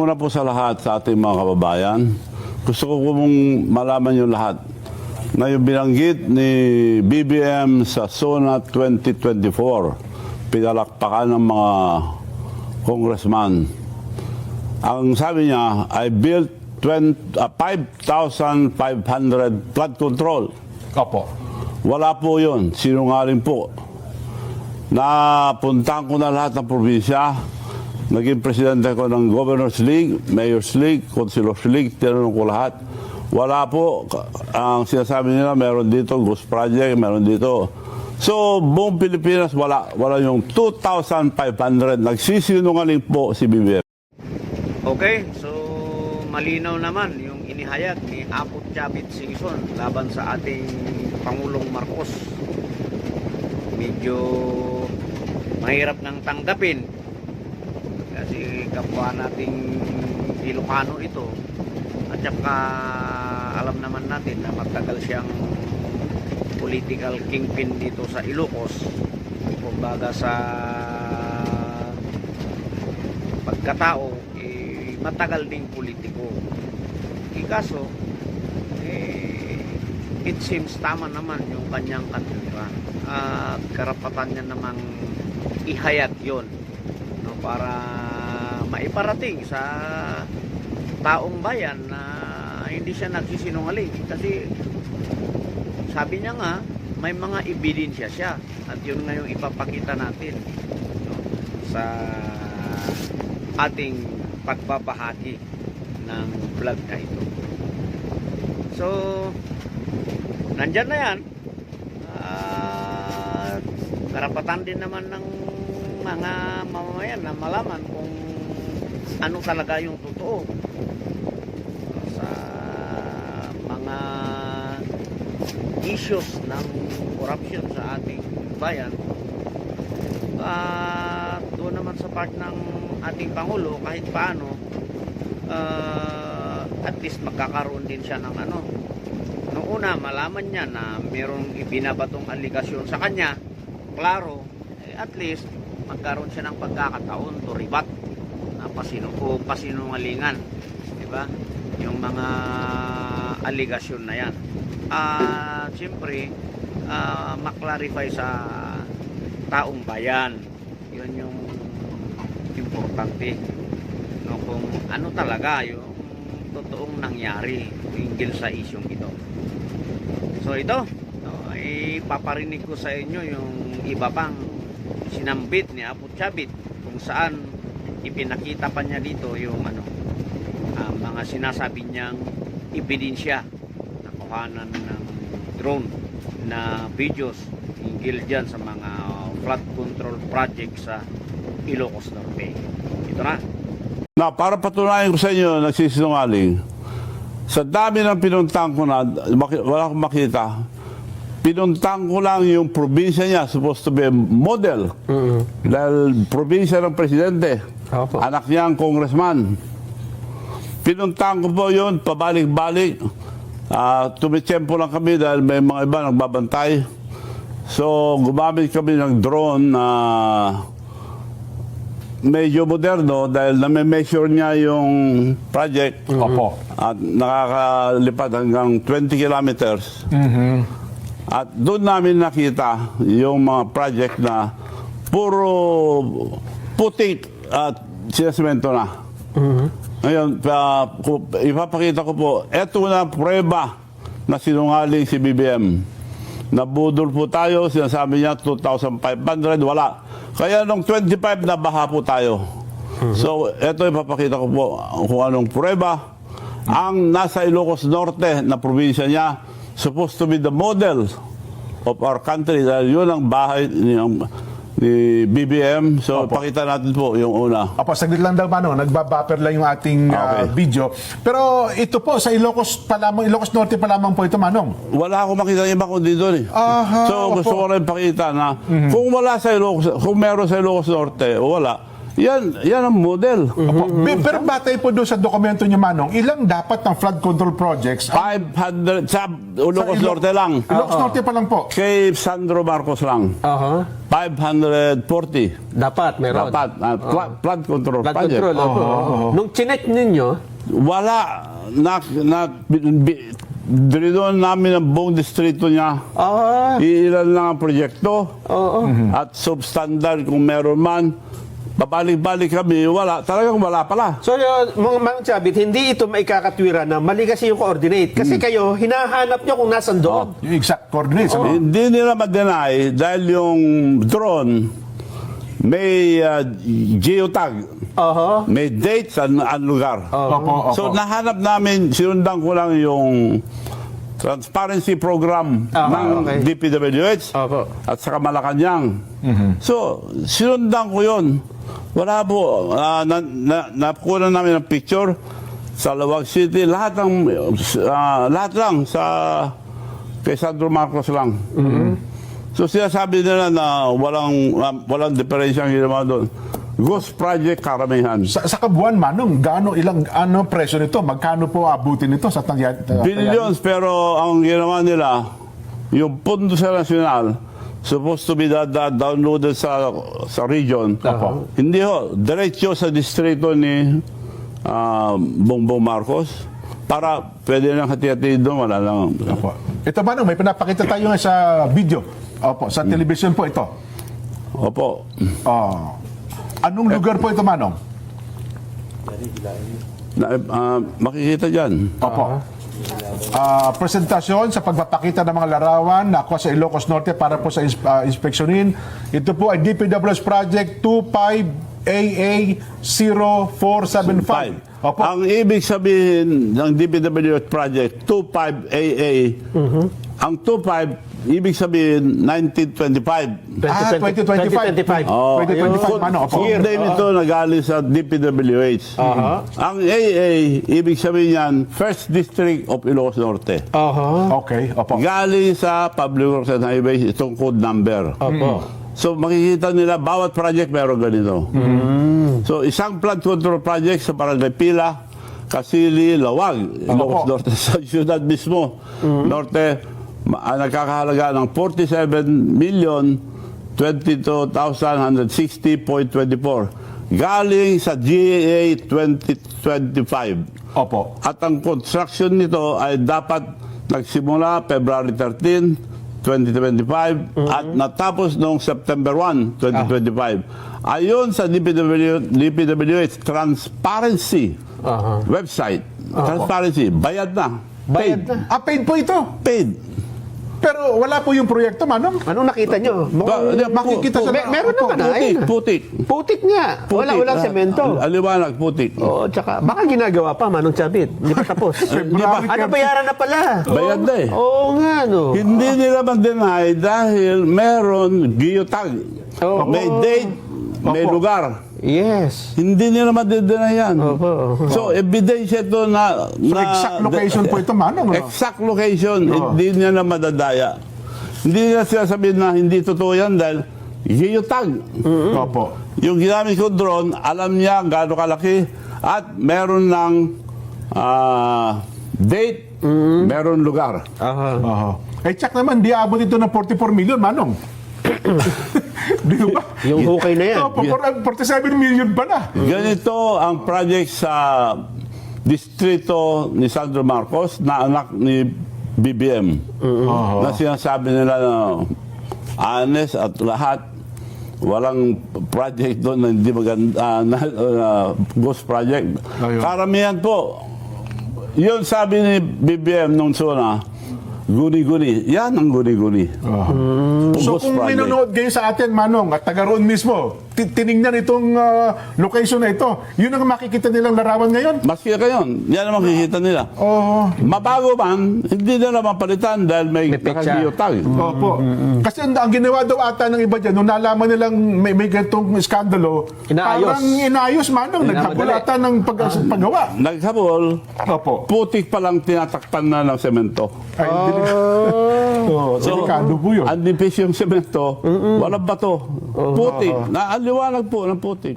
Una po sa lahat sa ating mga kababayan, gusto ko mong malaman yung lahat na yung binanggit ni BBM sa SONA 2024, pinalakpakan ng mga congressman. Ang sabi niya, I built 5,500 flood control. Opo. Wala po yun, sinungaling po. Napuntahan ko na lahat ng probinsya. Naging presidente ko ng Governors League, Mayor's League, Councilors League, tinanong ko lahat. Wala po. Ang sinasabi nila, meron dito, Ghost Project, meron dito. So, buong Pilipinas, wala. Wala yung 2,500. Nagsisinungaling po si BBM. Okay, so malinaw naman yung inihayag ni Aput Chavit Singson laban sa ating Pangulong Marcos. Medyo mahirap nang tanggapin kasi kapwa nating Ilocano ito, at saka alam naman natin na matagal siyang political kingpin dito sa Ilocos. Kumbaga sa pagkatao, matagal ding politiko. Kaso, it seems tama naman yung kanyang kandidatura. At karapatan niya namang ihayag yon, no, para maiparating sa taong bayan na hindi siya nagsisinungaling. Kasi sabi niya nga, may mga ebidensya siya. At yun nga yung ipapakita natin, no, sa ating pagbabahagi ng vlog na ito. So, nandyan na yan. Karapatan din naman ng mga mamamayan na malaman kung ano talaga yung totoo sa mga issues ng corruption sa ating bayan. At doon naman sa part ng ating Pangulo, kahit paano, at least magkakaroon din siya ng ano. Noong una, malaman niya na mayroong ibinabatong aligasyon sa kanya, klaro, at least magkaroon siya ng pagkakataon to rebut na pasinungalingan, di ba? Yung mga aligasyon na yan. Siyempre, maklarify sa taong bayan. Yun yung importante, no, kung ano talaga yung totoong nangyari hinggil sa isyong ito. So ito, no, ipaparinig ko sa inyo yung iba pang sinambit ni Aput Chavit, kung saan ipinakita pa niya dito yung ano, mga sinasabi niyang ebidensya na kuhanan ng drone na videos hinggil dyan sa mga flood control project sa Ilocos Norte. Ito na. Para patunayan ko sa inyo, nagsisinungaling, sa dami ng pinuntang ko na, wala akong makita, pinuntang ko lang yung probinsya niya, supposed to be model. Dahil probinsya ng presidente, anak niya ang congressman. Pinuntang ko po yun, pabalik-balik. Tumitsempo lang kami dahil may mga iba nagbabantay. So, gumamit kami ng drone na medyo moderno dahil na-measure niya yung project. Opo. At nakakalipad hanggang 20 kilometers. At doon namin nakita yung mga project na puro putik at sinasemento na. Ngayon, ipapakita ko po, eto na prueba na sinungaling si BBM. Nabudol po tayo, sinasabi niya 2,500, wala. Kaya nung 25 na baha po tayo. So, eto ipapakita ko po kung anong prueba. Ang nasa Ilocos Norte na probinsya niya, supposed to be the model of our country dahil yun ang bahay ni BBM. So, pakita natin po yung una. Opo, saglit lang daw Manong, nagbabuffer lang yung ating video. Pero ito po, sa Ilocos pa lamang, Ilocos Norte pa lamang po ito, Manong. Wala akong makita iba kundi doon eh. So, gusto ko rin pakita na kung wala sa Ilocos, kung meron sa Ilocos Norte o wala, Yan ang model. Opo. Pero batay po doon sa dokumento niyo, Manong, ilang dapat ng flood control projects? 500 sa Ilocos Norte lang. Ilocos Norte pa lang po. Kay Sandro Marcos lang. 540. Dapat, meron. Dapat. Flood control Flood project. control, opo. Nung chinek ninyo, Wala. Dinidoon namin ang buong distrito niya. Iilan lang ang proyekto. At substandard kung meron man. Babalik-balik kami, wala. Talagang wala pala. so mga Mang Chavit, hindi ito maikakatwiran na mali kasi yung coordinate. Kasi kayo, hinahanap nyo kung nasan doon. Yung exact coordinates. ano? Hindi nila ma-deny dahil yung drone may geotag. May dates ang lugar. Opo. So nahanap namin, sinundan ko lang yung transparency program ng okay. DPWH Opo. at saka Malacanang. So sinundan ko yun. Wala po. Nakuha namin ng picture sa Lawag City. Lahat lang sa kay Sandro Marcos lang. So sinasabi nila na walang diferensya ang ginawa doon. Ghost project karamihan. Sa kabuuan, Manong, ano presyo nito? Magkano po abutin nito sa Billions, pero ang ginawa nila, yung Pondo sa Nacional, supposed to be downloaded sa region. Hindi ho, diretso sa distrito ni Bongbong Marcos para pwede lang hati-hati doon, wala lang. Opo. Ito, Manong, may pinapakita tayo nga sa video. Opo, sa television po ito. Opo. Anong lugar po ito, Manong? Makikita dyan. Opo. Presentasyon sa pagpapakita ng mga larawan na ako sa Ilocos Norte para po sa inspeksyonin. Ito po ay DPWH Project 25AA0475. Opo. Ang ibig sabihin ng DPWH project 25AA, ang 25 ibig sabihin 1925. 2025. 2025, Manong. Opo. Full name ito nagaling sa DPWH. Ang AA, ibig sabihin yan, First District of Ilocos Norte. Okay, opo. Galing sa Public Works and Highways, itong code number. So makikita nila, bawat project meron ganito. So isang flood control project sa Barangay Pila, Kasili, Lawag, Ilocos Norte, sa syudad mismo, Norte, nagkakahalaga ng 47,022,160.24 galing sa GAA 2025. Opo. At ang construction nito ay dapat nagsimula February 13, 2025 at natapos noong September 1, 2025. Ayon sa DPWH Transparency website, Transparency, bayad na. bayad na. Paid po ito. Paid. Pero wala po yung proyekto, Manong. Anong nakita nyo? Makikita sa... Meron naman na. ayun na. Putik. Putik nga. Walang semento. Aliwanag, putik. Oo, tsaka baka ginagawa pa, Manong Chavit. Hindi pa tapos. Ano, bayaran na pala. Bayad na eh. Oo nga, no. Hindi nila ma-deny dahil meron geotag. May date, may lugar. Yes. Hindi nila ma-deny yan. So, ebidensya ito na... exact location po ito, Manong. no? Exact location. Hindi niya na madadaya. Hindi nila sinasabihin na hindi totoo yan dahil geotag. Opo. Yung ginamit ko drone, alam niya gaano kalaki at meron ng date, meron lugar. Check naman, di abot ito ng 44 million, Manong. Di ba? Yung hukay na yan. Opo, 47 million pala. Ganito ang project sa distrito ni Sandro Marcos na anak ni BBM. Na sinasabi nila na honest at lahat, walang project doon na hindi maganda, ghost project. Ayun. Karamihan po, yun sabi ni BBM nung suna, guni-guni. Yan ang guni-guni. So Ghost kung project. minonood kayo sa atin, Manong, at taga roon mismo, tinignan itong location na ito, yun ang makikita nilang larawan ngayon? Maski kayon, yan ang makikita nila. Mabago man, hindi nila mapalitan dahil may petsa. nakageotag. Opo. Kasi ang ginawa daw ata ng iba dyan, nung nalaman nilang may ganitong skandalo, Inaayos. parang inayos, Manong, naghabol ata ng paggawa. Naghabol, Opo. putik pa lang tinatakpan na ng semento. Ay, hindi Delikado po yun. ang nipis yung semento, walang bato. Putik. Naaliwanag po ng putik.